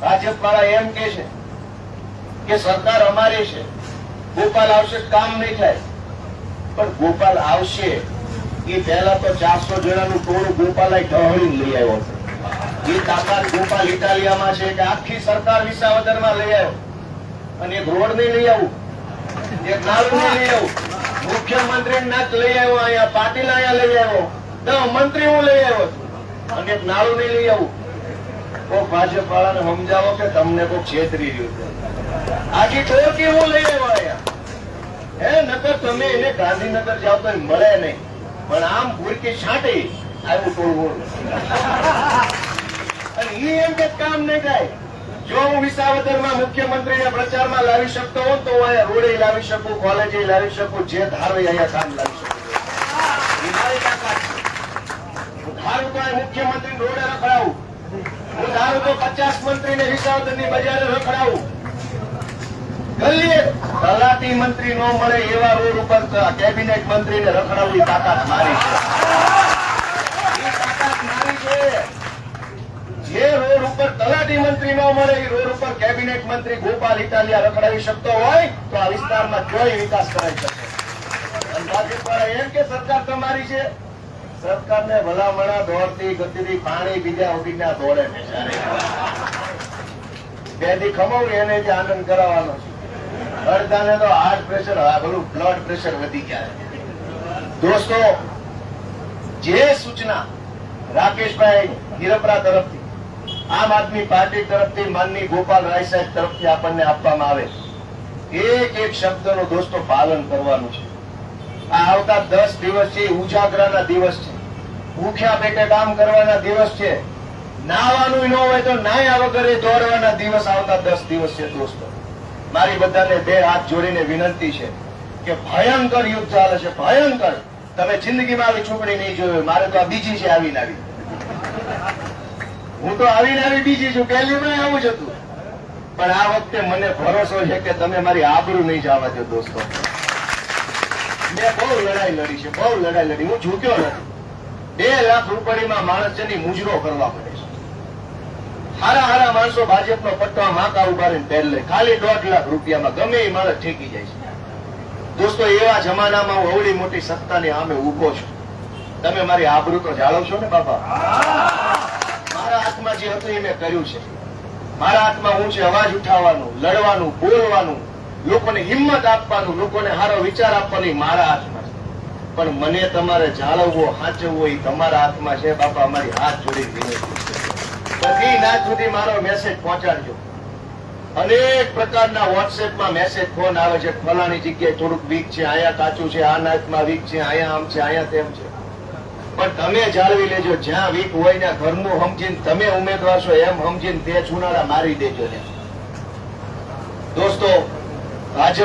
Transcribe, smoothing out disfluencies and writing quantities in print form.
ભાજપ વાળા એમ કે છે કે સરકાર અમારી છે, ગોપાલ આવશે કામ નહીં થાય. પણ ગોપાલ આવશે એ પહેલા તો 400 જણાનું ટોળું ગોપાલ ઢહળી લઈ આવ્યો છે. એ તાકાત ગોપાલ ઇટાલિયામાં છે કે આખી સરકાર વિસાવદરમાં લઈ આવ્યો. અને એક રોડ નહીં લઈ આવું, એક નાળું નહીં લઈ આવું, મુખ્યમંત્રી નાચ લઈ આવ્યો, અહીંયા પાટીલ અહીંયા લઈ આવ્યો, 10 મંત્રી હું લઈ આવ્યો છું અને એક નાળું નહીં લઈ આવું. કોઈ ભાજપ વાળાને સમજાવો કે તમને કોઈ છેતરી રહ્યું છે. આખી ટોળકી હું લઈ આવ્યો અહીંયા. નકર તમે એને ગાંધીનગર જાવ તો મળે નહીં, પણ આમ ભૂરકી છાંટી આવ્યું ટોળું. અને એ એમ કે કામ નહીં થાય. જો હું વિસાવદરમાં મુખ્યમંત્રીને પ્રચારમાં લાવી શકતો હોઉં તો હું અહીંયા રોડે લાવી શકું, કોલેજે લાવી શકું, જે ધારો અહીંયા કામ લાવી શકું. મારી તાકાત છે. હું ધારું તો મુખ્યમંત્રી રોડે રખડાવું, હું ધારું તો 50 મંત્રીને વિસાવદરની બજારે રખડાવું. ગલીએ તલાટી મંત્રી ન મળે એવા રોડ ઉપર કેબિનેટ મંત્રીને રખડાવવી તાકાત મારી છે. એ તાકાત મારી છે. જે રોડ ઉપર તલાટી મંત્રી ન મળે એ રોડ ઉપર કેબિનેટ મંત્રી ગોપાલ ઇટાલિયા રખડાવી શકતો હોય તો આ વિસ્તારમાં જોઈ વિકાસ કરાવી શકે. ભાજપ વાળા એમ કે સરકાર તમારી છે, સરકારને ભલામણા દોડતી ગતિથી પાણી બીજા ઉડીના દોડે બેથી ખમવું એને જે આનંદ કરાવવાનો છે. અડધાને તો હાર્ટ પ્રેશર, પેલું બ્લડ પ્રેશર વધી ગયા. દોસ્તો, જે સૂચના રાકેશભાઈ હિરપરા તરફથી, આમ આદમી પાર્ટી તરફથી, માનની ગોપાલ રાય સાહેબ તરફથી આપણને આપવામાં આવે, એક એક શબ્દનું દોસ્તો પાલન કરવાનું છે. આ આવતા 10 દિવસ છે ઉજાગરાના દિવસ છે, ભૂખ્યા પેટે કામ કરવાના દિવસ છે, નાવાનું ન હોય તો નાયા વગર દોડવાના દિવસ આવતા 10 દિવસ છે. દોસ્તો, મારી બધાને 2 હાથ જોડીને વિનંતી છે કે ભયંકર યુદ્ધ ચાલે છે, ભયંકર. તમે જિંદગીમાં આવી ચૂંટણી નહીં જોયું. મારે તો આ બીજી છે આવીને આવી. હું તો આવીને આવી બીજી છું, પહેલી માં આવું જ હતું. પણ આ વખતે મને ભરોસો છે કે તમે મારી આબરૂ નહીં જવા દો. દોસ્તો, મેં બહુ લડાઈ લડી છે, બહુ લડાઈ લડી. હું ઝૂક્યો નથી. 2 લાખ રૂપિયામાં માણસ જેની મુજરો કરવા પડે છે. હારા માણસો ભાજપનો પટ્ટો માકા ઉભા રહીને પહેર લે, ખાલી 1.5 લાખ રૂપિયામાં ગમે એ માણસ ઠેકી જાય છે. દોસ્તો, એવા જમાનામાં હું અવળી મોટી સત્તાની સામે ઉભો છું. તમે મારી આબરૂ તો જાળવશો ને બાપા? મારા હાથમાં જે હતું એ મેં કર્યું છે. મારા હાથમાં હું છે અવાજ ઉઠાવવાનું, લડવાનું, બોલવાનું, લોકોને હિંમત આપવાનું, લોકોને સારો વિચાર આપવાની મારા હાથમાં છે. પણ મને તમારે જાળવવો, સાચવવો એ તમારા હાથમાં છે બાપા. અમારી હાથ જોડી વિનંતી. બધી નાચ સુધી મારો મેસેજ પહોંચાડજો. અનેક પ્રકારના વોટ્સએપમાં મેસેજ ફોન આવે છે, ફલાણી જગ્યાએ થોડુંક વીક છે, અહીંયા કાચું છે, આ નાચમાં વીક છે, અહીંયા આમ છે, અહીંયા તેમ છે. પણ તમે જાળવી લેજો. જ્યાં વીક હોય ત્યાં ઘરનું સમજીને, તમે ઉમેદવાર છો એમ સમજીને 2 ચુનાડા મારી દેજો. દોસ્તો, ભાજપ